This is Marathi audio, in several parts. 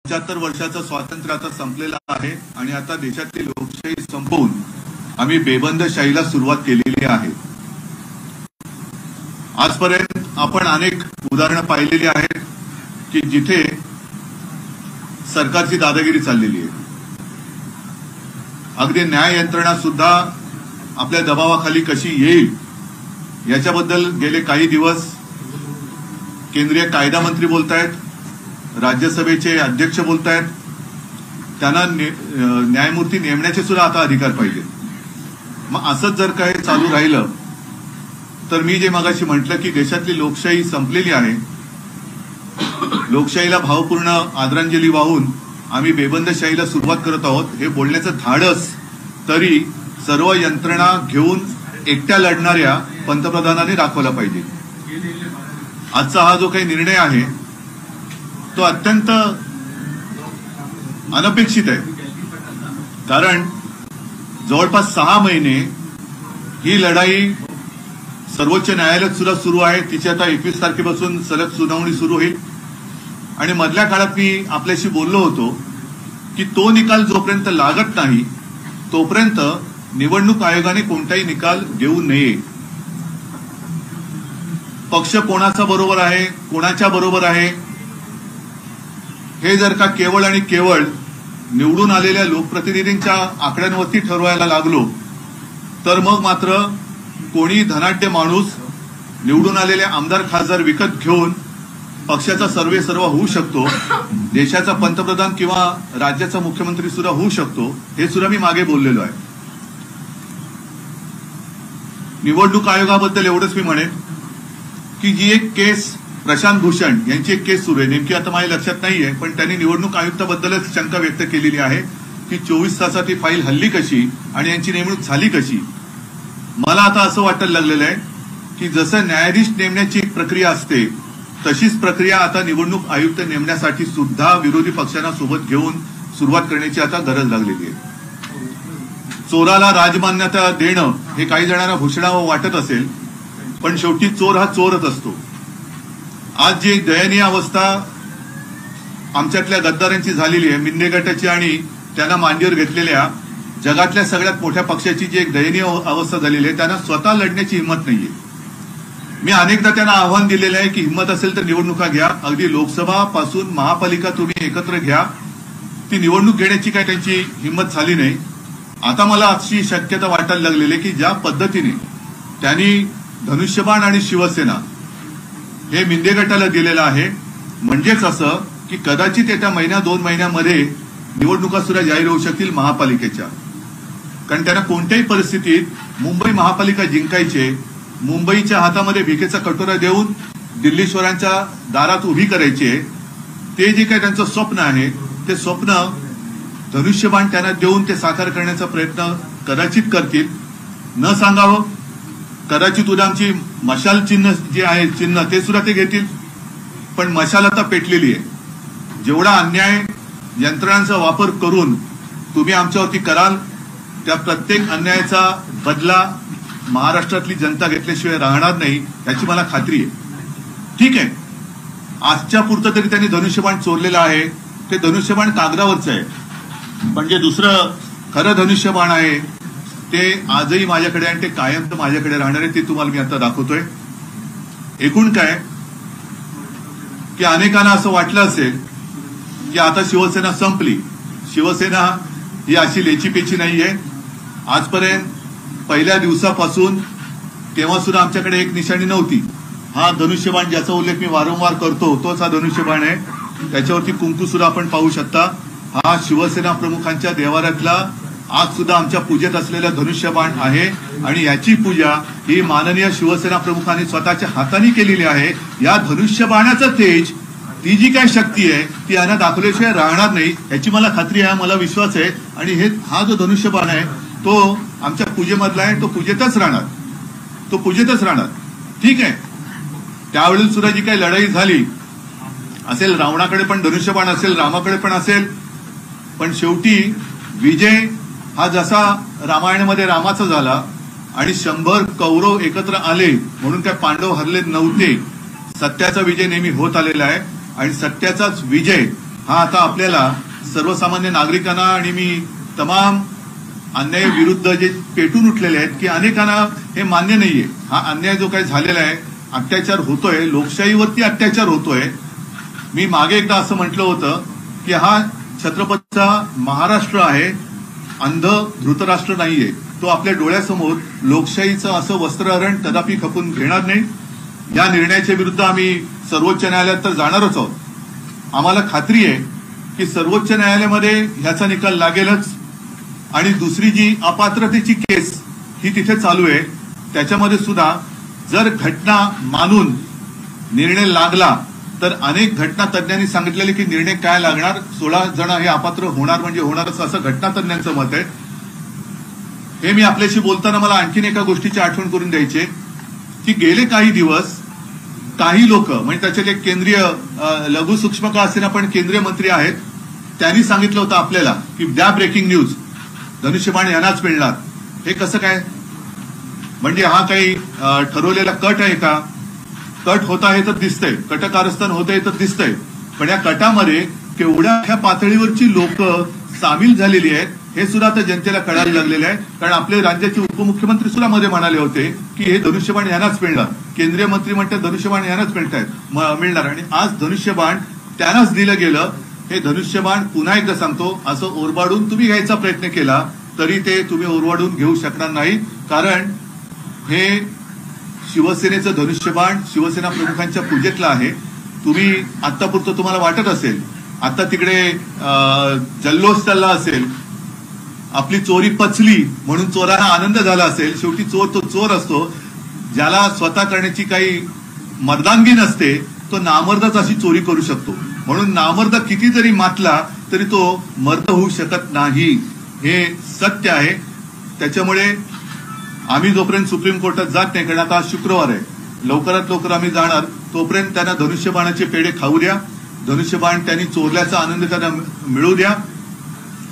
75 वर्षाचं स्वातंत्र्य आता संपलेलं आहे आणि आता देशातली लोकशाही संपवून आम्ही बेबंदशाहीला सुरुवात केलेली आहे। आजपर्यंत आपण अनेक उदाहरणं पाहिलेली आहेत की जिथे सरकारची दादागिरी चाललेली आहे। अगदी न्याय यंत्रणा सुद्धा आपल्या दबावाखाली कशी येईल याच्याबद्दल गेले काही दिवस केंद्रीय कायदा मंत्री बोलतायत, राज्यसभेचे अध्यक्ष बोलतायत, त्यांना न्यायमूर्ती नेमण्याचे सुद्धा आता अधिकार पाहिजे। मग असंच जर काही चालू राहिलं तर मी जे मगाशी म्हटलं की देशातली लोकशाही संपलेली आहे, लोकशाहीला भावपूर्ण आदरांजली वाहून आम्ही बेबंदशाहीला सुरुवात करत आहोत हे बोलण्याचं धाडस तरी सर्व यंत्रणा घेऊन एकट्या लढणाऱ्या पंतप्रधानांनी दाखवला पाहिजे। आजचा हा जो काही निर्णय आहे तो अत्यंत अनपेक्षित आहे, कारण जवळपास 6 महिने ही लढाई सर्वोच्च न्यायालयात सुद्धा सुरू आहे। तिची आता 21 तारखेपासून सलग सुनावणी सुरू होईल आणि मधल्या काळात मी आपल्याशी बोललो होतो की तो निकाल जोपर्यंत लागत नाही तोपर्यंत निवडणूक आयोगाने कोणताही निकाल देऊ नये। पक्ष कोणाचा बरोबर आहे, कोणाच्या बरोबर आहे हे जर का केवळ आणि केवळ निवडून आलेल्या लोकप्रतिनिधींच्या आकड्यांवरती ठरवायला लागलो तर मग मात्र कोणी धनाढ्य माणूस निवडून आलेले आमदार खासदार विकत घेऊन पक्षाचा सर्वेसर्वा होऊ शकतो, देशाचा पंतप्रधान किंवा राज्याचा मुख्यमंत्री सुद्धा होऊ शकतो, हे सुद्धा मी मागे बोललेलो आहे। निवडणूक आयोगाबद्दल एवढंच मी म्हणेन की जी एक केस प्रशांत भूषण यांची एक केस सुरू आहे, नेमकी आता माझ्या लक्षात नाहीये, पण त्यांनी निवडणूक आयुक्ताबद्दलच शंका व्यक्त केलेली आहे की 24 तासात ही फाईल हल्ली कशी आणि यांची नेमणूक झाली कशी। मला आता असं वाटायला लागलेलं आहे की जसं न्यायाधीश नेमण्याची एक प्रक्रिया असते तशीच प्रक्रिया आता निवडणूक आयुक्त नेमण्यासाठी सुद्धा विरोधी पक्षांना सोबत घेऊन सुरुवात करण्याची आता गरज लागलेली आहे। चोराला राजमान्यता देणं हे काही जणांना भूषणावं वाटत असेल, पण शेवटी चोर हा चोरच असतो। आज जी दयनीय अवस्था आमच्यातल्या गद्दारांची झालेली आहे, मिंदे गटाची आणि त्यांना मांडीवर घेतलेल्या जगातल्या सगळ्यात मोठ्या पक्षाची जी एक दयनीय अवस्था झालेली आहे, त्यांना स्वतः लढण्याची हिंमत नाहीये। मी अनेकदा त्यांना आव्हान दिलेलं आहे की हिंमत असेल तर निवडणुका घ्या, अगदी लोकसभा पासून महापालिका तुम्ही एकत्र घ्या। ती निवडणूक घेण्याची काय त्यांची हिंमत झाली नाही। आता मला अशी शक्यता वाटायला लागलेली आहे की ज्या पद्धतीने त्यांनी धनुष्यबाण आणि शिवसेना हे मिंदे गटाला दिलेलं आहे, म्हणजेच असं की कदाचित येत्या 1-2 महिन्यामध्ये निवडणुका सुद्धा जाहीर होऊ शकतील महापालिकेच्या, कारण त्यांना कोणत्याही परिस्थितीत मुंबई महापालिका जिंकायचे, मुंबईच्या हातामध्ये भिकेचा कटोरा देऊन दिल्लीश्वरांच्या दारात उभी करायची। ते जे काही त्यांचं स्वप्न आहे ते स्वप्न धनुष्यबाण त्यांना देऊन ते साकार करण्याचा प्रयत्न कदाचित करतील, न सांगावं। कदाचित उद्या आमची मशाल चिन्ह जे आहे चिन्ह ते सुद्धा ते घेतील, पण मशाल आता पेटलेली आहे। जेवढा अन्याय यंत्रणांचा वापर करून तुम्ही आमच्यावरती कराल त्या प्रत्येक अन्यायाचा बदला महाराष्ट्रातली जनता घेतल्याशिवाय राहणार नाही याची मला खात्री आहे। ठीक आहे, आजच्या पुरतं तरी त्यांनी धनुष्यबाण चोरलेलं आहे, ते धनुष्यबाण कागदावरचं आहे, पण जे दुसरं खरं धनुष्यबाण आहे ते आजही माझ्याकडे आणि ते कायम तर माझ्याकडे राहणार आहे, ते तुम्हाला मी आता दाखवतोय। एकूण काय की अनेकांना असं वाटलं असेल की आता शिवसेना संपली, शिवसेना ही अशी लेचीपेची नाहीये। आजपर्यंत पहिल्या दिवसापासून तेव्हा सुद्धा आमच्याकडे एक निशाणी नव्हती। हा धनुष्यबाण ज्याचा उल्लेख मी वारंवार करतो तोच हा धनुष्यबाण आहे, त्याच्यावरती कुंकू सुद्धा आपण पाहू शकता। हा शिवसेना प्रमुखांच्या देवाऱ्यातला आज सुद्धा आमच्या पूजेत असलेला धनुष्यबाण आहे आणि याची पूजा ही माननीय शिवसेना प्रमुखांनी स्वतःच्या हाताने केलेली आहे। या धनुष्यबाणाचं तेज, ती जी काय शक्ती आहे ती यांना दाखवल्याशिवाय राहणार नाही याची मला खात्री आहे, मला विश्वास आहे। आणि हा जो धनुष्यबाण आहे तो आमच्या पूजेमधला आहे, तो पूजेतच राहणार, तो पूजेतच राहणार। ठीक आहे, त्यावेळी सुद्धा जी काही लढाई झाली असेल, रावणाकडे पण धनुष्यबाण असेल, रामाकडे पण असेल, पण शेवटी विजय हा जसा रामायणामध्ये रामाचा झाला आणि 100 कौरव एकत्र आले म्हणून काय पांडव हरले नव्हते, सत्याचा विजय नेहमी होत आलेला आहे आणि सत्याचाच विजय हा आता आपल्याला सर्वसामान्य नागरिकांना आणि मी तमाम अन्याय विरुद्ध जे पेटून उठलेले आहेत की अनेकांना हे मान्य नाहीये. हा अन्याय जो काही झालेला आहे, अत्याचार होतोय, लोकशाहीवरती अत्याचार होतोय. मी मागे एकदा असं म्हटलं होतं की हा छत्रपतीचा महाराष्ट्र आहे, अंध धृतराष्ट्र नाहीये. तो आपल्या डोळ्यासमोर लोकशाहीचं असं वस्त्रहरण कदापि खपून घेणार नाही. या निर्णयाच्या विरुद्ध आम्ही सर्वोच्च न्यायालयात तर जाणारच आहोत. आम्हाला खात्री आहे की सर्वोच्च न्यायालयामध्ये ह्याचा निकाल लागेलच. आणि दुसरी जी अपात्रतेची केस ही तिथे चालू आहे, त्याच्यामध्ये सुद्धा जर घटना मानून निर्णय लागला तर अनेक घटना तज्ञांनी सांगितलेले की निर्णय काय लागणार, 16 जण हे अपात्र होणार म्हणजे होणारच असं घटना तज्ञांचं मत आहे. हे मी आपल्याशी बोलताना मला आणखीन एका गोष्टीची आठवण करून द्यायची की गेले काही दिवस काही लोक म्हणजे त्याच्यात एक केंद्रीय लघु सूक्ष्म का असेना पण केंद्रीय मंत्री आहेत, त्यांनी सांगितलं होतं आपल्याला की द्या ब्रेकिंग न्यूज, धनुष्यबाण यांनाच मिळणार. हे कसं काय? म्हणजे हा काही ठरवलेला कट आहे का? कट होत आहे तर दिसतंय, कटकारस्थान होत आहे तर दिसतंय, पण या कटामध्ये केवढ्या ह्या पातळीवरची लोक सामील झालेली आहेत हे सुद्धा आता जनतेला कळायला लागलेलं आहे. कारण आपले राज्याचे उपमुख्यमंत्री सुद्धा मध्ये म्हणाले होते की हे धनुष्यबाण यांनाच मिळणार. केंद्रीय मंत्री म्हणतात धनुष्यबाण यांनाच मिळणार आणि आज धनुष्यबाण त्यांनाच दिलं गेलं. हे धनुष्यबाण पुन्हा एकदा सांगतो, असं ओरबाडून तुम्ही घ्यायचा प्रयत्न केला तरी ते तुम्ही ओरबाडून घेऊ शकणार नाही. कारण हे शिवसेनेचं धनुष्यबाण शिवसेना प्रमुखांच्या पूजेतलं आहे. तुम्ही आत्तापुरतं तुम्हाला वाटत असेल, आता तिकडे जल्लोष चालला असेल, आपली चोरी पचली म्हणून चोरांना आनंद झाला असेल. शेवटी चोर तो चोर असतो, ज्याला स्वतः करण्याची काही मर्दानगी नसते तो नामर्दच अशी चोरी करू शकतो. म्हणून नामर्द किती जरी मातला तरी तो मर्द होऊ शकत नाही, हे सत्य आहे. त्याच्यामुळे आम्ही जोपर्यंत सुप्रीम कोर्टात जात नाही, कारण आता आज शुक्रवार आहे, लवकरात लवकर आम्ही जाणार, तोपर्यंत त्यांना धनुष्यबाणाचे पेढे खाऊ द्या. धनुष्यबाण त्यांनी चोरल्याचा आनंद त्यांना मिळू द्या.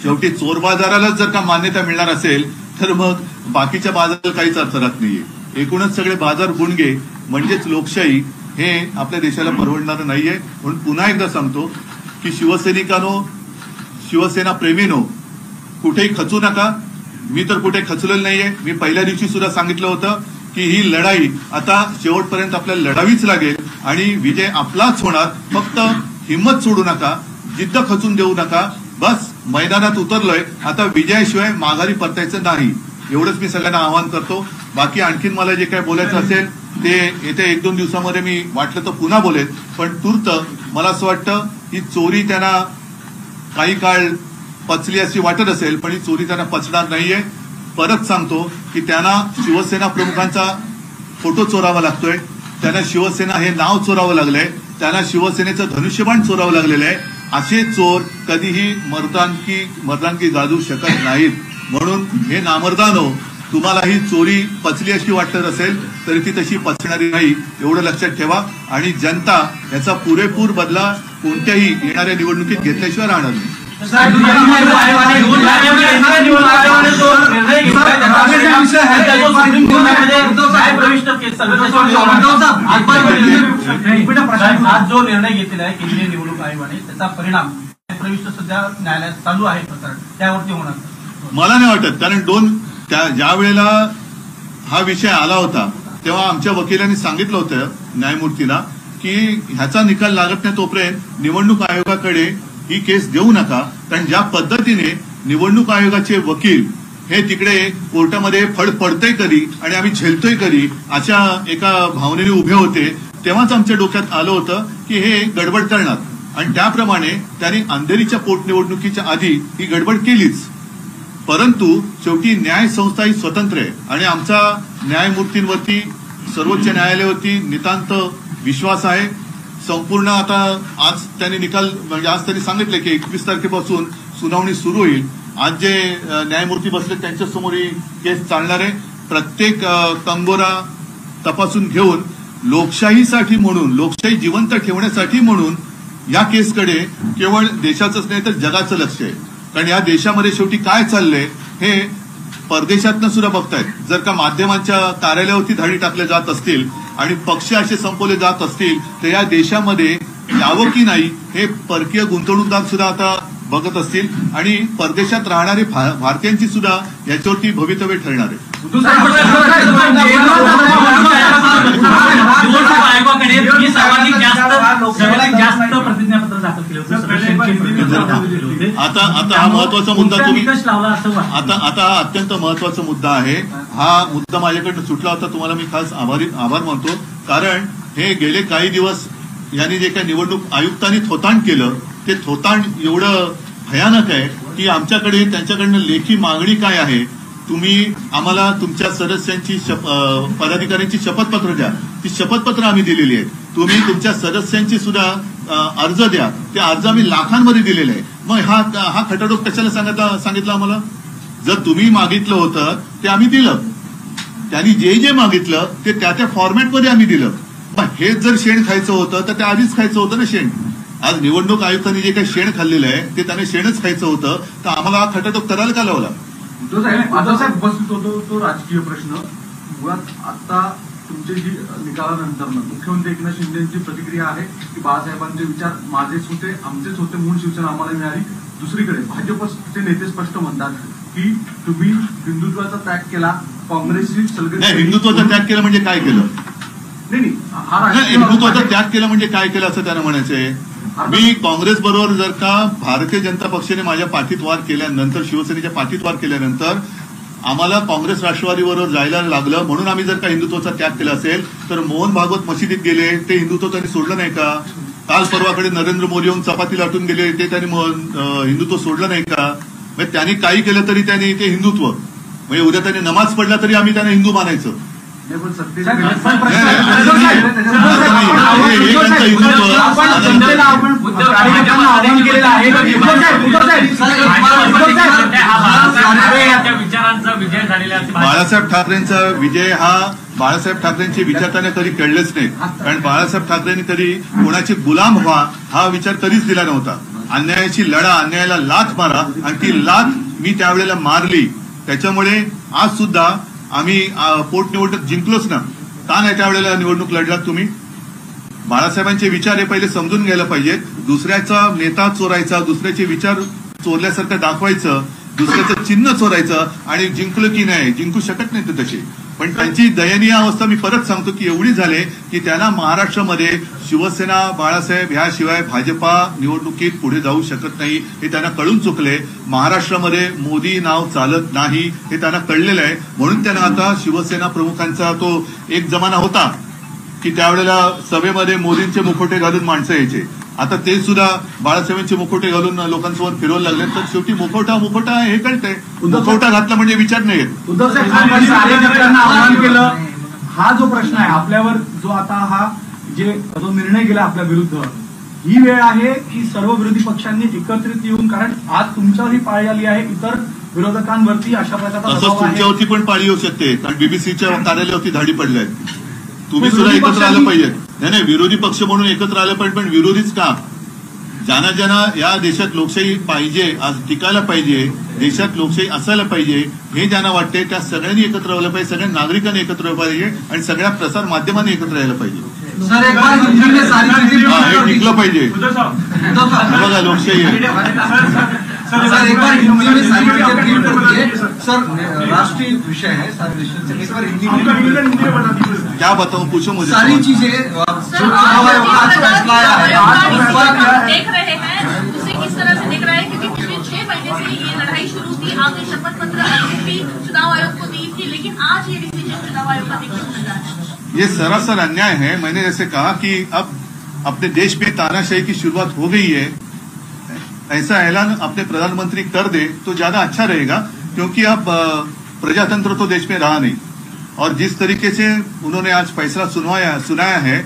शेवटी चोर बाजारालाच जर का मान्यता मिळणार असेल तर मग बाकीच्या बाजाराला काहीच अर्थ राहत नाहीये. एकूणच सगळे बाजार गुणगे म्हणजेच लोकशाही हे आपल्या देशाला परवडणारं नाहीये. म्हणून पुन्हा एकदा सांगतो की शिवसैनिकांनो, शिवसेना प्रेमीनो, कुठेही खचू नका. मी तर कुठे खचलेलं नाहीये. मी पहिल्या दिवशी सुद्धा सांगितलं होतं की ही लढाई आता शेवटपर्यंत आपल्याला लढावीच लागेल आणि विजय आपलाच होणार. फक्त हिंमत सोडू नका, जिद्द खचून देऊ नका. बस मैदानात उतरलोय, आता विजयाशिवाय माघारी परतायचं नाही, एवढंच मी सगळ्यांना आवाहन करतो. बाकी आणखीन मला जे काय बोलायचं असेल ते येत्या 1-2 दिवसामध्ये मी वाटलं तर पुन्हा बोलेन. पण तूर्त मला असं वाटतं ही चोरी त्यांना काही काळ पचली अशी वाटत असेल, पण ही चोरी त्यांना पचणार नाहीये. परत सांगतो की त्यांना शिवसेना प्रमुखांचा फोटो चोरावा लागतोय, त्यांना शिवसेना हे नाव चोरावं लागलंय, त्यांना शिवसेनेचं धनुष्यबाण चोरावं लागलेलं आहे. असे चोर कधीही मर्दानगी गाजवू शकत नाहीत. म्हणून हे नामर्दानो, तुम्हाला ही चोरी पचली अशी वाटत असेल तरी ती तशी पचणारी नाही, एवढं लक्षात ठेवा. आणि जनता याचा पुरेपूर बदला कोणत्याही येणाऱ्या निवडणुकीत घेतल्याशिवाय राहणार नाही. आज जो निर्णय घेतलेला आहे केंद्रीय निवडणूक आयोगाने त्याचा परिणाम प्रविष्ट सध्या न्यायालयात चालू आहे प्रकरण, त्यावरती होणार मला नाही वाटत. कारण ज्या वेळेला हा विषय आला होता तेव्हा आमच्या वकिलांनी सांगितलं होतं न्यायमूर्तीला की ह्याचा निकाल लागत नाही तोपर्यंत निवडणूक आयोगाकडे ही केस देऊ नका. कारण ज्या पद्धतीने निवडणूक आयोगाचे वकील हे तिकडे कोर्टामध्ये फड पडतंय कधी आणि आम्ही झेलतोय कधी अशा एका भावनेने उभे होते, तेव्हाच आमच्या डोक्यात आलं होतं की हे गडबड करणार. आणि त्याप्रमाणे त्यांनी अंधेरीच्या पोटनिवडणुकीच्या आधी ही गडबड केलीच. परंतु शेवटी न्याय संस्था ही स्वतंत्र आहे आणि आमचा न्यायमूर्तींवरती, सर्वोच्च न्यायालयावरती नितांत विश्वास आहे. संपूर्ण आता आज त्यांनी निकाल म्हणजे आज त्यांनी सांगितले की 21 तारखेपासून सुनावणी सुरू होईल. आज जे न्यायमूर्ती बसले त्यांच्यासमोर ही केस चालणार आहे. प्रत्येक कंगोरा तपासून घेऊन लोकशाहीसाठी म्हणून, लोकशाही जिवंत ठेवण्यासाठी म्हणून या केसकडे केवळ देशाचंच नाही तर जगाचं लक्ष आहे. कारण या देशामध्ये शेवटी काय चाललंय हे परदेशातनं सुद्धा बघतायत. जर का माध्यमांच्या कार्यालयावरती धाडी टाकल्या जात असतील आणि पक्ष असे संपवले जात असतील तर या देशामध्ये यावं की नाही हे परकीय गुंतवणूकदार सुद्धा आता बघत असतील आणि परदेशात राहणारे भारतीयांची सुद्धा याच्यावरती भवितव्य ठरणार आहे. आयोगाकडे सर्वाधिक जास्त प्रतिज्ञापत्र दाखल केलं होतं. आता हा महत्वाचा मुद्दा तुम्ही निकष लावला असं आता हा अत्यंत महत्वाचा मुद्दा आहे. हा मुद्दा माझ्याकडनं सुटला होता, तुम्हाला मी खास आभार मानतो. कारण हे गेले काही दिवस यांनी जे काही निवडणूक आयुक्तांनी थोतांड केलं ते थोतांड एवढं भयानक आहे की आमच्याकडे त्यांच्याकडनं लेखी मागणी काय आहे, तुम्ही आम्हाला तुमच्या सदस्यांची पदाधिकाऱ्यांची शपथपत्र द्या. ती शपथपत्र आम्ही दिलेली आहेत. तुम्ही तुमच्या सदस्यांची सुद्धा अर्ज द्या. ते अर्ज आम्ही लाखांमध्ये दिलेले आहे. मग हा खटाटोप कशाला सांगितलं आम्हाला? जर तुम्ही मागितलं होतं ते आम्ही दिलं, त्यांनी जे मागितलं ते त्या फॉर्मॅटमध्ये आम्ही दिलं. मग हेच जर शेण खायचं होतं तर ते आधीच खायचं होतं ना शेण. आज निवडणूक आयुक्तांनी जे काही शेण खाल्लेलं आहे ते त्याने शेणच खायचं होतं, तर आम्हाला हा खटाटोप करायला का लावला? साहेब उपस्थित होतो तो राजकीय प्रश्न. मुळात आता तुमचे जी निकालानंतर मुख्यमंत्री एकनाथ शिंदेची प्रतिक्रिया आहे की बाळासाहेबांचे विचार माझेच होते, आमचेच होते, म्हणून शिवसेना आम्हाला मिळाली. दुसरीकडे भाजपचे नेते स्पष्ट म्हणतात की तुम्ही हिंदुत्वाचा त्याग केला, काँग्रेसची सलगड. हिंदुत्वाचा त्याग केला म्हणजे काय केलं? नाही, हिंदुत्वाचा त्याग केला म्हणजे काय केलं असं त्यांना म्हणायचंय. मी काँग्रेस बरोबर जर का भारतीय जनता पक्षाने माझ्या पाठीत वार केल्यानंतर, शिवसेनेच्या पाठीत वार केल्यानंतर आम्हाला काँग्रेस राष्ट्रवादी बरोबर जायला लागलं, म्हणून आम्ही जर का हिंदुत्वाचा त्याग केला असेल तर मोहन भागवत मशिदीत गेले, ते हिंदुत्व त्यांनी सोडलं नाही का? काल परवाकडे नरेंद्र मोदी येऊन चपाती लाटून गेले, ते त्यांनी हिंदुत्व सोडलं नाही का? म्हणजे त्यांनी काही केलं तरी त्यांनी ते हिंदुत्व, म्हणजे उद्या त्यांनी नमाज पडला तरी आम्ही त्यांना हिंदू मानायचं. बाळासाहेब ठाकरेंचा विजय हा बाळासाहेब ठाकरेंचे विचार त्यांना कधी कळलेच नाही. कारण बाळासाहेब ठाकरेंनी कधी कोणाचे गुलाम व्हा हा विचार कधीच दिला नव्हता. अन्यायाची लढा, अन्यायाला लाथ मारा, आणि ती लाथ मी त्यावेळेला मारली. त्याच्यामुळे आज सुद्धा आम्ही पोटनिवडणूक जिंकलोच ना. का नाही त्यावेळेला निवडणूक लढलात तुम्ही? बाळासाहेबांचे विचार हे पहिले समजून घ्यायला पाहिजेत. दुसऱ्याचा नेता चोरायचा, दुसऱ्याचे विचार चोरल्यासारखं दाखवायचं, दुसऱ्याचं चिन्ह चोरायचं आणि जिंकलं की नाही, जिंकू शकत नाही ते तसे. पण त्यांची दयनीय अवस्था मी परत सांगतो की एवढी झाली की त्यांना महाराष्ट्रामध्ये शिवसेना, बाळासाहेब ह्याशिवाय भाजपा निवडणुकीत पुढे जाऊ शकत नाही हे त्यांना कळून चुकले. महाराष्ट्रामध्ये मोदी नाव चालत नाही हे त्यांना कळलेलं आहे. म्हणून त्यांना आता शिवसेना प्रमुखांचा तो एक जमाना होता की त्यावेळेला सभेमध्ये मोदींचे मुखोटे घालून माणसं यायचे. आता ते सुद्धा बाळासाहेबांचे मुखोटे घालून लोकांसमोर फिरवायला लागले. तर शेवटी मुखवटा हे कळतंय, मुखवटा घातला म्हणजे विचार नाही येत. उद्धव साहेब आवाहन केलं. हा जो प्रश्न आहे आपल्यावर, जो आता हा जो निर्णय गेला आपल्या विरुद्ध, ही वेळ आहे की सर्व विरोधी पक्षांनी एकत्रित येऊन, कारण आज तुमच्यावरही पाळी आली आहे, इतर विरोधकांवरती अशा प्रकारचा तसंच तुमच्यावरती पण पाळी येऊ शकते. कारण बीबीसीच्या कार्यालयावरती धाडी पडल्या. तुम्ही सुद्धा एकत्र आलं पाहिजे. नाही, विरोधी पक्ष म्हणून एकत्र आलं पाहिजे, पण विरोधीच का? ज्यांना या देशात लोकशाही पाहिजे, आज टिकायला पाहिजे, देशात लोकशाही असायला पाहिजे हे ज्यांना वाटते त्या सगळ्यांनी एकत्र आलं पाहिजे, सगळ्या नागरिकांनी एकत्र आलं पाहिजे आणि सगळ्या प्रसार माध्यमांनी एकत्र यायला पाहिजे. हे टिकलं पाहिजे. बघा लोकशाही आहे. राष्ट्रीय विषय है सारे विषय से, एक बार हिंदी क्या बताऊं, पूछो मुझे. सारी चीजें देख रहे हैं, उसे किस तरह से देख रहा है, क्योंकि पिछले 6 महीने से ये लड़ाई शुरू थी. आपने शपथ पत्र भी चुनाव आयोग को दी थी, लेकिन आज ये डिसीजन चुनाव आयोग का देखने को मिल रहा है. ये सरासर अन्याय है. मैंने जैसे कहा कि अब अपने देश में तानाशाही की शुरुआत हो गई है. ऐसा ऐलान अपने प्रधानमंत्री कर दे तो ज्यादा अच्छा रहेगा, क्योंकि अब प्रजातंत्र तो देश में रहा नहीं. और जिस तरीके से उन्होंने आज फैसला सुनाया है,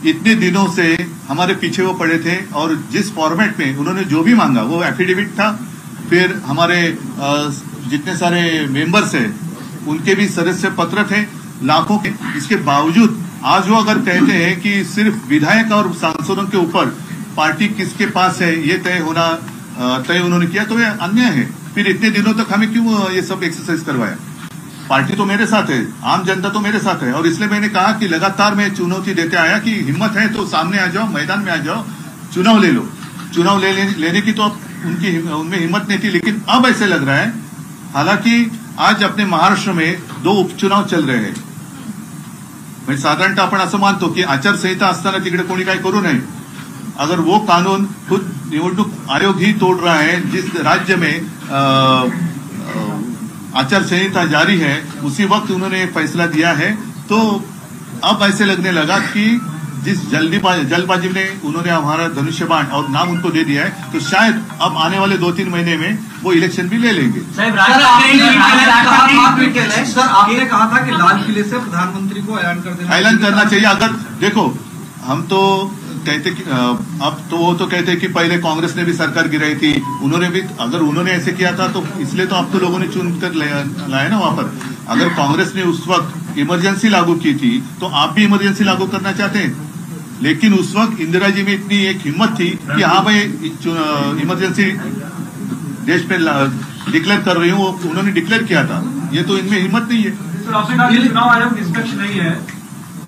इतने दिनों से हमारे पीछे वो पड़े थे, और जिस फॉर्मेट में उन्होंने जो भी मांगा वो एफिडेविट था, फिर हमारे जितने सारे मेंबर्स हैं उनके भी सदस्य पत्र थे लाखों के. इसके बावजूद आज वो अगर कहते हैं कि सिर्फ विधायक और सांसदों के ऊपर पार्टी किसके पास है ये तय उन्होंने किया, तो ये अन्याय है. फिर इतने दिनों तक हमें क्यों ये सब एक्सरसाइज करवाया? पार्टी तो मेरे साथ है, आम जनता तो मेरे साथ है, और इसलिए मैंने कहा कि लगातार मैं चुनौती देते आया कि हिम्मत है तो सामने आ जाओ, मैदान में आ जाओ, चुनाव ले लो। चुनाव लेने की तो उनमें हिम्मत नहीं थी, लेकिन अब ऐसे लग रहा है, हालांकि आज अपने महाराष्ट्र में 2 उपचुनाव चल रहे हैं, म्हणजे साधारणतः आपण असं मानतो की आचारसंहिता असताना तिकडे कोणी काही करू नये। अगर वो कानून खुद निवडणूक आयोग ही तोड़ रहा है, जिस राज्य में आचार संहिता जारी है, उसी वक्त उन्होंने एक फैसला दिया है, तो अब ऐसे लगने लगा कि जिस जल्दबाजी में उन्होंने हमारा धनुष्यबाण और नाम उनको दे दिया है, तो शायद अब आने वाले 2-3 महीने में वो इलेक्शन भी ले लेंगे। सर आपने कहा था कि लाल किले से प्रधानमंत्री को ऐलान कर देना, ऐलान करना चाहिए। अगर देखो, हम तो कहते कि अब तो वो तो कहते कि पहले कांग्रेस ने भी सरकार गिराई थी, उन्होंने भी, अगर उन्होंने ऐसे किया था तो इसलिए तो अब तो लोगों ने चुनकर लाया ना वहां पर। अगर कांग्रेस ने उस वक्त इमरजेंसी लागू की थी तो आप भी इमरजेंसी लागू करना चाहते हैं, लेकिन उस वक्त इंदिरा जी में इतनी एक हिम्मत थी कि हाँ भाई इमरजेंसी देश में डिक्लेयर कर रही हूँ, उन्होंने डिक्लेयर किया था। ये तो इनमें हिम्मत नहीं है। चुनाव आयोग निष्पक्ष नहीं है,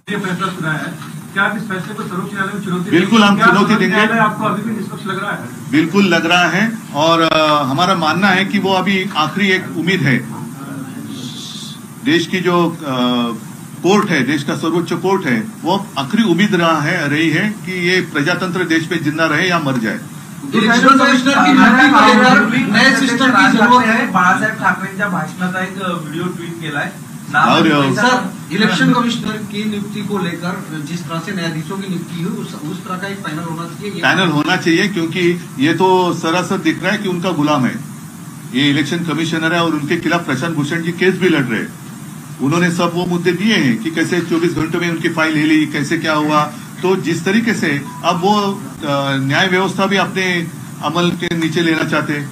ये फैसला सुना है, क्या आप इस फैसले को सर्वोच्च न्यायालय में चुनौती? बिल्कुल हम चुनौती देंगे। आपको अभी भी निष्पक्ष लग रहा है? बिल्कुल लग रहा है, और हमारा मानना है कि वो अभी आखिरी एक उम्मीद है। देश की जो कोर्ट है, देश का सर्वोच्च कोर्ट है, वो आखिरी उम्मीद रही है कि ये प्रजातंत्र देश में जिंदा रहे या मर जाए। इलेक्शन कमिश्नर की नियुक्ती को लेकर नए सिस्टम की जरूरत है। बाळासाहेब ठाकरेंच्या भाषणाचा एक व्हिडिओ ट्वीट केलाय। सर, इलेक्शन कमिश्नर की नियुक्ति को लेकर जिस तरह से न्यायाधीशों की नियुक्ति हुई, उस तरह का एक पैनल होना चाहिए। पैनल होना चाहिए, क्योंकि ये तो सरासर दिख रहा है कि उनका गुलाम है। ये इलेक्शन कमिश्नर है और उनके खिलाफ प्रशांत भूषण जी केस भी लड़ रहे हैं। उन्होंने सब वो मुद्दे दिए हैं कि कैसे 24 घंटों में उनकी फाइल हिली, कैसे क्या हुआ। तो जिस तरीके से अब वो न्याय व्यवस्था भी अपने अमल के नीचे लेना चाहते हैं।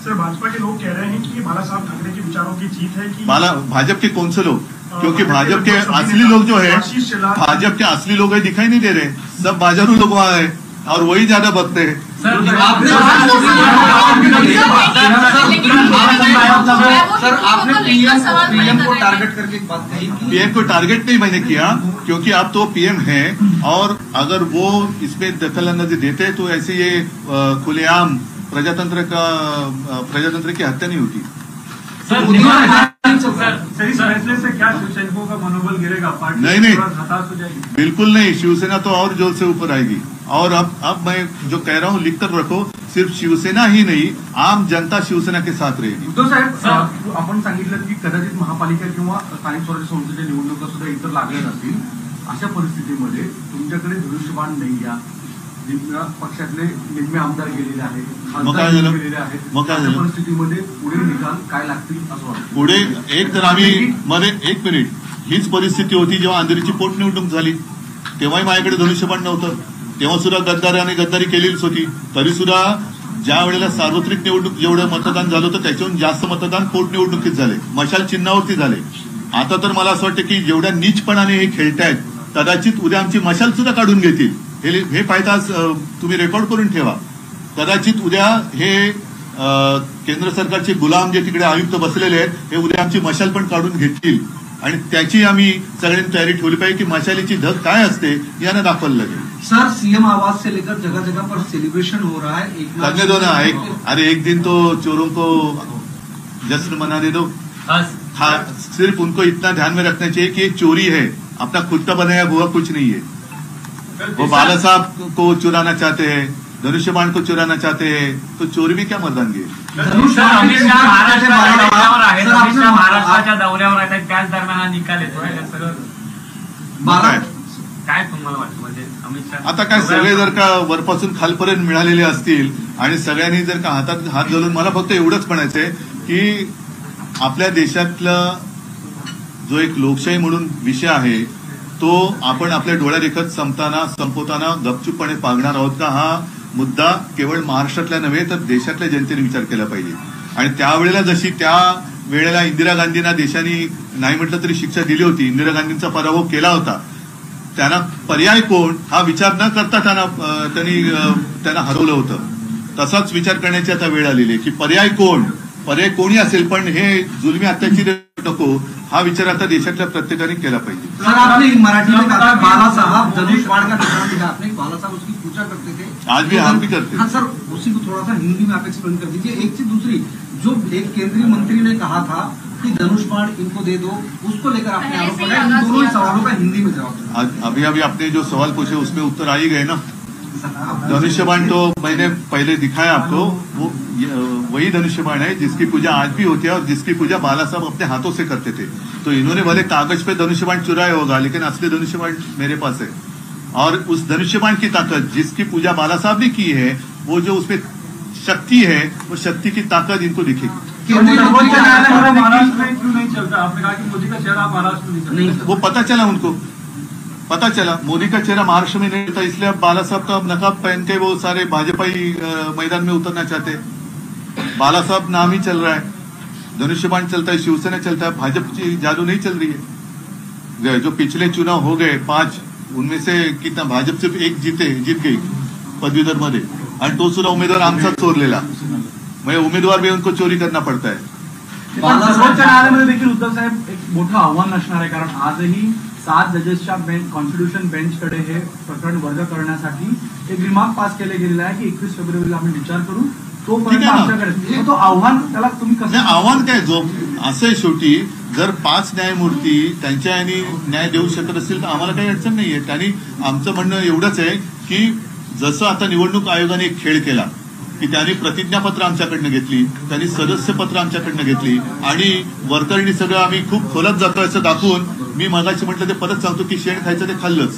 सर, भाजपा के लोग कह रहे हैं कि बाला साहब ठाकरे के विचारों की जीत है कि भाजपा के कौन से लोग? क्योंकि भाजपा के असली लोग जो है, भाजपा के असली लोग दिखाई नहीं दे रहे, सब बाजारू लोग वहां है और वही ज्यादा बकते हैं। सर, आपने पीएम को टारगेट करके एक बात कही। पीएम को टारगेट नहीं मैंने किया, क्योंकि आप तो पीएम हैं, और अगर वो इसमें दखल अंदाजी देते तो ऐसे ये खुलेआम प्रजातंत्र की हत्या नहीं होती। सही फैसले से क्या शिवसैनिकों का मनोबल गिरेगा? पार्टी नहीं, हताश हो जाएगी? बिल्कुल नहीं, शिवसेना तो और जोर से ऊपर आएगी। और अब मैं जो कह रहा हूँ लिख कर रखो, सिर्फ शिवसेना ही नहीं, आम जनता शिवसेना के साथ रहेगी। उद्धव साहेब, आपण सांगितलं की कदाचित महापालिका किंवा स्थानिक स्वराज्य संस्थेच्या निवडणुका सुद्धा इतर लागल्या नसतील, अशा परिस्थितीमध्ये तुमच्याकडे धनुष्यबाण नाही, या पक्षातले निम्मे आमदार गेलेले आहेत, खासदार गेलेले आहेत, अशा परिस्थितीमध्ये पुढे निकाल काय लागतील असं वाटतं? पुढे एक तर आम्ही मध्ये 1 मिनिट, हीच परिस्थिती होती जेव्हा अंधेरीची पोटनिवडणूक झाली, तेव्हाही माझ्याकडे धनुष्यबाण नव्हतं, तेव्हा सुद्धा गद्दारी केलेलीच होती। तरी सुद्धा ज्या वेळेला सार्वत्रिक निवडणूक जेवढं मतदान झालं होतं त्याच्याहून जास्त मतदान पोटनिवडणुकीत झाले, मशाल चिन्हावरती झाले। आता तर मला असं वाटतं की जेवढ्या नीचपणाने हे खेळतायत, कदाचित उद्या आमची मशाल सुद्धा काढून घेतील। हे फायदा तुम्ही रेकॉर्ड करून ठेवा। कदाचित उद्या हे केंद्र सरकारचे गुलाम जे तिकडे आयुक्त बसलेले आहेत, हे उद्या आमची मशाल पण काढून घेतील, आणि त्याची आम्ही सगळ्यांनी तयारी ठेवली पाहिजे की मशालीची धग काय असते यानं दाखवायला लागेल। सर, सीएम आवास से लेकर जगह जगह पर सेलिब्रेशन हो रहा है। करने दो ना, अरे एक दिन तो चोरों को जश्न मनाने दो। सिर्फ उनको इतना ध्यान में रखना चाहिए कि एक चोरी है, अपना खुद का बनाया हुआ कुछ नहीं है। वो बाला साहब को चुराना चाहते हैं, धनुष्यबाण को चुराना चाहते हैं, तो चोरी भी क्या मर्दानगी है। महाराष्ट्राच्या दौऱ्यावर आहेत, त्याच दरम्यान हा निकाल येतो काय तुम्हाला वाटतं? म्हणजे अमित शहा आता काय सगळे जर का वरपासून खालपर्यंत मिळालेले असतील आणि सगळ्यांनी जर का हातात हात घालून, मला फक्त एवढंच म्हणायचंय की आपल्या देशातला जो एक लोकशाही म्हणून विषय आहे तो आपण आपल्या डोळ्यादेखत संपवताना गपचूपपणे पागणार आहोत का, हा मुद्दा केवळ महाराष्ट्रातल्या नव्हे तर देशातल्या जनतेने विचार केला पाहिजे। आणि त्यावेळेला जशी त्या वेळेला इंदिरा गांधींना देशाने नाही म्हटलं तरी शिक्षा दिली होती, इंदिरा गांधींचा पराभव केला होता, त्यांना पर्याय कोण हा विचार न करता त्यांना हरवलं होतं। तसाच विचार करण्याची आता वेळ आलेली आहे की पर्याय कोण, पर्याय कोणी असेल, पण हे जुलमी अत्याचारी नको हा विचार आता देशातल्या प्रत्येकाने केला पाहिजे. सर आपने मराठी में कहा बाला साहब धनुष बाण का निशान दिखा आपने, बाला साहब उसकी पूजा करते थे, आज भी हम भी करते. हाँ सर, उसी को थोड़ा सा हिंदी में आप एक्सप्लेन कर दीजिए. एक चीज दूसरी, जो एक केंद्रीय मंत्री ने कहा था कि धनुष बाण इनको दे दो, उसको लेकर आपने आरोप लगाया. इन दोनों ही सवालों का हिंदी में जवाब. अभी आपने जो सवाल पूछे उसमें उत्तर आ ही गए ना. धनुष्य बाण तो मैंने पहले दिखाया आपको, वो वही धनुष्य बाण है जिसकी पूजा आज भी होती है और जिसकी पूजा बाला साहब अपने हाथों से करते थे. तो इन्होंने भले कागज पे धनुष्य बाण चुराया होगा, लेकिन असली धनुष्य बाण मेरे पास है. और उस धनुष्य बाण की ताकत जिसकी पूजा बाला साहब ने की है, वो जो उसमें शक्ति है, वो शक्ति की ताकत इनको दिखेगी. महाराष्ट्र में क्यों नहीं चलता? आपने कहा कि मोदी का चेहरा महाराष्ट्र में नहीं चलता. वो पता चला उनको, पता चला मोदी का चेहरा महाराष्ट्र में नहीं था, इसलिए अब बाला साहब का नकाब पहन के वो सारे भाजपाई मैदान में उतरना चाहते. बाला साहब नाम ही चल रहा है, धनुष्य बाण चलता है, शिवसेना चलता है, भाजपा की जादू नहीं चल रही है. जो पिछले चुनाव हो गए 5, उनमें से कितना भाजप सिर्फ एक जीत गई पदवीधर मध्ये, आणि तो सुद्धा उमेदवार आमचा चोरलेला. म्हणजे उमेदवार भी उनको चोरी करना पड़ता है. सर्वोच्च न्यायालयामध्ये देखील उद्धव साहेब एक मोठं आव्हान असणार आहे, कारण आजही 7 जजेसच्या कॉन्स्टिट्यूशन बेंचकडे हे प्रकरण वर्ग करण्यासाठी एक रिमार्क पास केले गेलेला आहे की 21 फेब्रुवारीला आम्ही विचार करू. तोपर्यंत आमच्याकडे तो आव्हान, त्याला तुम्ही कसं आव्हान काय, जो असं आहे शेवटी जर 5 न्यायमूर्ती त्यांच्या यांनी न्याय देऊ शकत असतील तर आम्हाला काही अडचण नाहीये. त्यांनी आमचं म्हणणं एवढंच आहे की जसं आता निवडणूक आयोगाने एक खेळ केला की त्यांनी प्रतिज्ञापत्र आमच्याकडनं घेतली, त्यांनी सदस्यपत्र आमच्याकडनं घेतली आणि वरकरणी सगळं आम्ही खूप खोलात जातो असं दाखवून, मी मगाशी म्हटलं ते परत सांगतो की शेण खायचं ते खाल्लंच.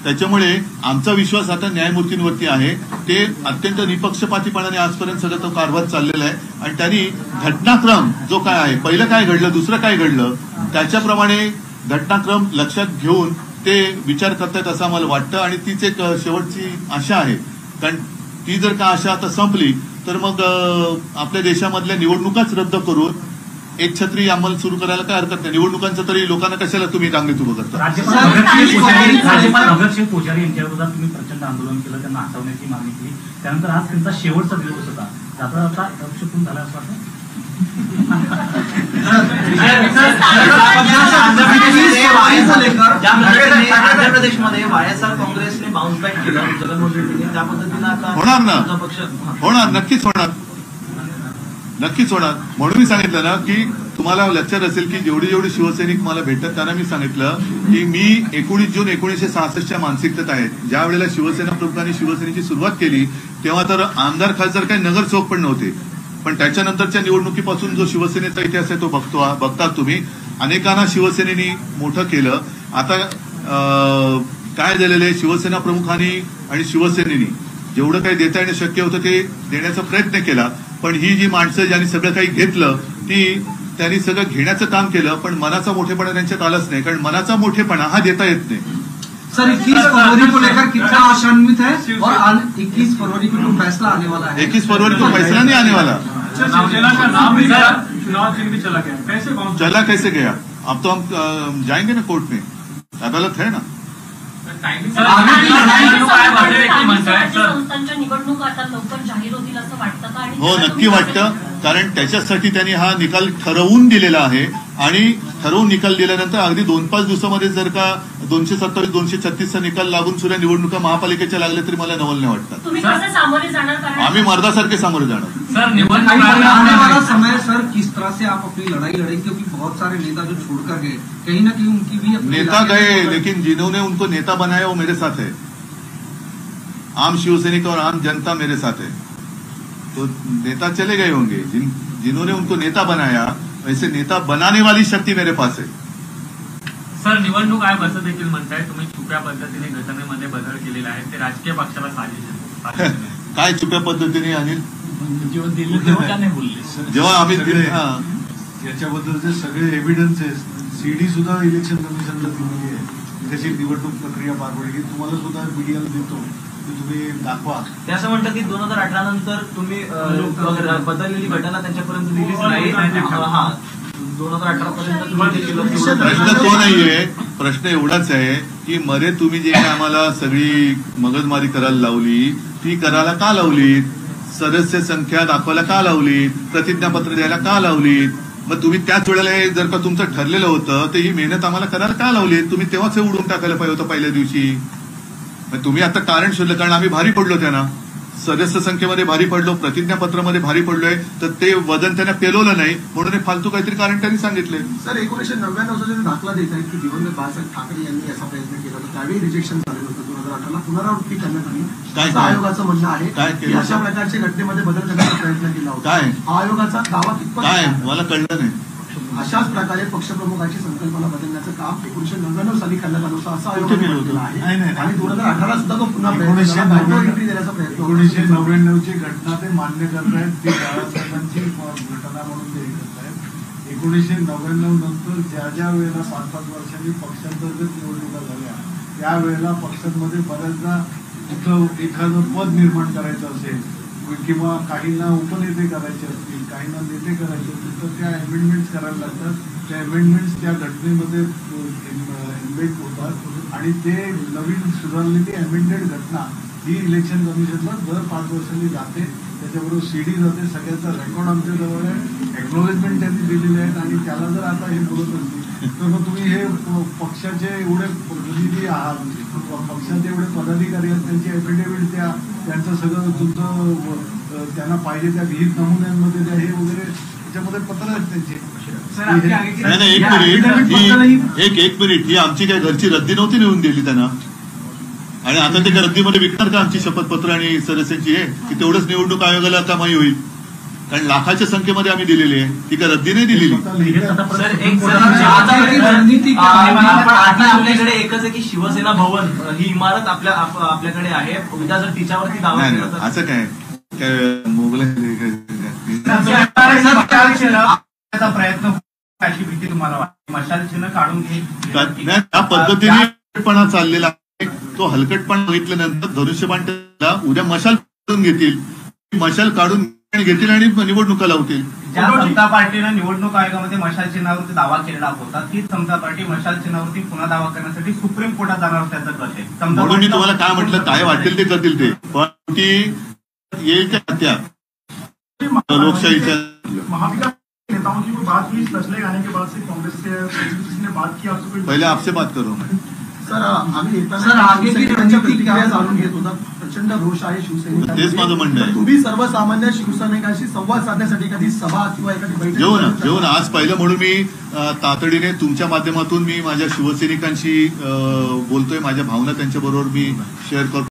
त्याच्यामुळे आमचा विश्वास आता न्यायमूर्तींवरती आहे. ते अत्यंत निपक्षपातीपणाने आजपर्यंत सगळं तो कारभार चाललेला आहे आणि त्यांनी घटनाक्रम जो काय आहे, पहिलं काय घडलं, दुसरं काय घडलं, त्याच्याप्रमाणे घटनाक्रम लक्षात घेऊन ते विचार करतायत असं आम्हाला वाटतं. आणि तीच एक शेवटची आशा आहे, कारण ती जर का आशा आता संपली तर मग आपल्या देशामधल्या निवडणुकाच रद्द करून एक छत्री अंमल सुरू करायला काय हरकत नाही. निवडणुकांचं तरी लोकांना कशाला तुम्ही रांगेत उभं करता. राज्यपाल भगतसिंग कोश्यारी यांच्या विरोधात तुम्ही प्रचंड आंदोलन केलं, त्यांना हटवण्याची मागणी केली, त्यानंतर आज त्यांचा शेवटचा दिवस होता, जाता जाता अपशकून झाला असं वाटतं. आंध्र प्रदेशमध्ये वायएसआर काँग्रेसने बाउन्स बॅक केलं जगनमोहन रेड्डीने, त्या पद्धतीनं आता होणार ना, होणार, नक्कीच होणार, नक्कीच होणार. म्हणून मी सांगितलं ना की तुम्हाला लक्षात असेल की जेवढे शिवसैनिक मला भेटतात त्यांना मी सांगितलं की मी 19 जून 1966च्या मानसिकतेत आहेत. ज्या वेळेला शिवसेना प्रमुखांनी शिवसेनेची सुरुवात केली तेव्हा तर आमदार खासदार काही नगरसेवक पण नव्हते, पण त्याच्यानंतरच्या निवडणुकीपासून जो शिवसेनेचा इतिहास आहे तो बघतात तुम्ही. अनेकांना शिवसेनेनी मोठं केलं. आता काय झालेलं आहे, शिवसेना प्रमुखांनी आणि शिवसेनेनी जेवढं काही देता येणं शक्य होतं ते देण्याचा प्रयत्न केला, पण ही जी माणसं ज्यांनी सगळं काही घेतलं त्यांनी सगळं घेण्याचं काम केलं, पण मनाचा मोठेपणा त्यांच्यात आलाच नाही, कारण मनाचा मोठेपणा हा देता येत नाही. सर 21 फरवरी को लेकर कितना आशान्वित है और 21 फरवरी को जो फैसला आने वाला है? 21 फरवरी को फैसला नहीं आने वाला. शिवसेना का नाम भी चुनाव चिन्ह भी चला गया, कैसे चला कैसे गया? अब तो हम जाएंगे ना कोर्ट में, अदालत है ना. संस्थांच्या निवडणुका आता लवकर जाहीर होतील असं वाटतं का? हो, नक्की वाटतं, कारण त्याच्यासाठी त्यांनी हा निकाल ठरवून दिलेला आहे आणि ठरवून निकाल दिल्यानंतर अगदी 2-5 दिवसामध्ये जर का 227-236चा निकाल लागून सुद्धा निवडणुका महापालिकेच्या लागल्या तरी मला नवल नाही वाटतं. तुम्ही कसं सामोरे जाणार? आम्ही मर्दासारखे सामोरे जाणार. सर आने वाला समय सर किस तरह से आप अपनी लड़ाई लड़ेंगे, क्योंकि बहुत सारे नेता जो छोड़कर गए कहीं ना कहीं उनकी भी नेता गए, लेकिन जिन्होंने उनको नेता बनाया वो मेरे साथ है. आम शिवसैनिक और आम जनता मेरे साथ है. तो नेता चले गए होंगे, जिन्होंने उनको नेता बनाया वैसे नेता बनाने वाली शक्ती मेरे पास है. सर निवडणूक आयोग असं देखील म्हणताय तुम्ही छुप्या पद्धतीने घटनेमध्ये बदल केलेला आहे, ते राजकीय पक्षाला साजेश आहे. काय छुप्या पद्धतीने अनिल? जेव्हा आम्ही याच्याबद्दलचे सगळे एव्हिडन्स आहे, सीडी सुद्धा इलेक्शन कमिशनला दिलेली आहे, त्याची निवडणूक प्रक्रिया पार पडली, तुम्हाला सुद्धा मीडियाला देतो की तुम्ही दाखवा. ते असं म्हणतात की 2018 नंतर तुम्ही बदललेली घटना त्यांच्यापर्यंत दिलीच नाही. 2018 पर्यंत प्रश्न तो नाहीये, प्रश्न एवढाच आहे की मरे तुम्ही जे आम्हाला सगळी मगजमारी करायला लावली ती करायला का लावली? सदस्य संख्या दाखवायला का लावली, प्रतिज्ञापत्र द्यायला का लावली? मग तुम्ही त्याच वेळेला हे जर का तुमचं ठरलेलं होतं तर ही मेहनत आम्हाला करायला का लावली? तुम्ही तेव्हाच हे उडून टाकायला पाहिजे होतं पहिल्या दिवशी. मग तुम्ही आता कारण शोधलं, कारण आम्ही भारी पडलो त्यांना, सदस्य संख्येमध्ये भारी पडलो, प्रतिज्ञापत्रामध्ये भारी पडलोय, तर ते वजन त्यांना पेलवलं नाही म्हणून हे फालतू काहीतरी कारण त्यांनी सांगितले. सर 1999 चा दाखला देत आहेत की दिवंगत बाळासाहेब ठाकरे यांनी असा प्रयत्न केला होता, त्यावेळी रिजेक्शन झालेलं होतं. 2018 ला पुनरावृत्ती करण्यात आली असं आयोगाचं म्हणणं आहे की अशा प्रकारच्या घटनेमध्ये बदल करण्याचा प्रयत्न केला होता. काय आयोगाचा दावा कितपत काय मला कळलं नाही. अशाच प्रकारे पक्षप्रमुखाची संकल्पना बदलण्याचं काम 1999 साली करण्यात आलं होतं असं आयोगाने म्हटलेलं आहे. आणि 2018 सुद्धा तो पुन्हा प्रयत्न झाला, एंट्री देण्याचा प्रयत्न. 1999ची घटना ते मान्य करतायत, ती बाळासाहेबांची घटना म्हणून ते करतायत. 1999 नंतर ज्या ज्या वेळेला 5-5 वर्षांनी पक्षांतर्गत निवडणुका झाल्या त्यावेळेला पक्षांमध्ये बऱ्याचदा कुठं एखादं पद निर्माण करायचं असेल किंवा काहींना उपनेते करायचे असतील, काहींना नेते करायचे असतील तर त्या अमेंडमेंट्स करायला लागतात. त्या अमेंडमेंट्स त्या घटनेमध्ये एम्बेड होतात आणि ते नवीन सुधारलेली अमेंडेड घटना ही इलेक्शन कमिशनला दर 5 वर्षांनी जाते. त्याच्याबरोबर सीडी जाते. सगळ्याचा रेकॉर्ड आमच्या जवळ आहे, एक्नॉलेजमेंट त्यांनी दिलेले आहेत. आणि त्याला जर आता हे बोलत असतील तर मग तुम्ही हे पक्षाचे एवढे प्रतिनिधी आहात, पक्षाचे एवढे पदाधिकारी आहेत, त्यांची एफिडेव्हिट द्या, त्यांचं सगळं तुमचं त्यांना पाहिजे त्या विहित नमुन्यांमध्ये द्या, हे वगैरे त्याच्यामध्ये पत्र आहेत त्यांचे. नाही एक मिनिट ही आमची काय घरची रद्दी नव्हती नेऊन दिली त्यांना, आणि आता ते रद्दीमध्ये विकणार का आमची शपथपत्र आणि सदस्यांची आहे की तेवढंच निवडणूक आयोगाला कमाई होईल? कारण लाखाच्या संख्येमध्ये आम्ही दिलेली आहे, ती काय रद्दी नाही दिलेली. आपल्याकडे एकच आहे की शिवसेना भवन ही इमारत आपल्याकडे आहे. उद्या जर तिच्यावरती दावा केला तर असं काय मोगल प्रयत्न अशी भीती तुम्हाला वाटते? मशाल चिन्ह काढून त्या पद्धतीने चाललेला आहे. तो हलकटपणा बघितल्यानंतर धनुष्यबाण उद्या मशाल काढून घेतील, मशाल काढून घेतील आणि निवडणुका लावतील. ज्या समता पार्टीनं निवडणूक आयोगामध्ये मशाल चिन्हावरती दावा केलेला होता तीच समता पार्टी मशाल चिन्हावरती पुन्हा दावा करण्यासाठी सुप्रीम कोर्टात जाणार त्याचं कट आहे. म्हणून मी तुम्हाला काय म्हटलं, काय वाटेल ते करतील ते, पण ती येईल त्या हत्या लोकशाहीच्या. महाविकास नेताओं की कोई बात हुई फैसले आने के बाद से कांग्रेस के किसी ने बात की आपसे? कोई पहिले आपसे बात करो. सर आम्ही येताना प्रतिक्रिया जाणून घेत होता. प्रचंड रोष आहे शिवसेनेचा. तेच माझं म्हणणं आहे. तुम्ही सर्वसामान्य शिवसैनिकांशी संवाद साधण्यासाठी एखादी सभा किंवा एखादी बैठक घेऊ ना आज पहिलं म्हणून मी तातडीने तुमच्या माध्यमातून मी माझ्या शिवसैनिकांशी बोलतोय, माझ्या भावना त्यांच्याबरोबर मी शेअर करतो.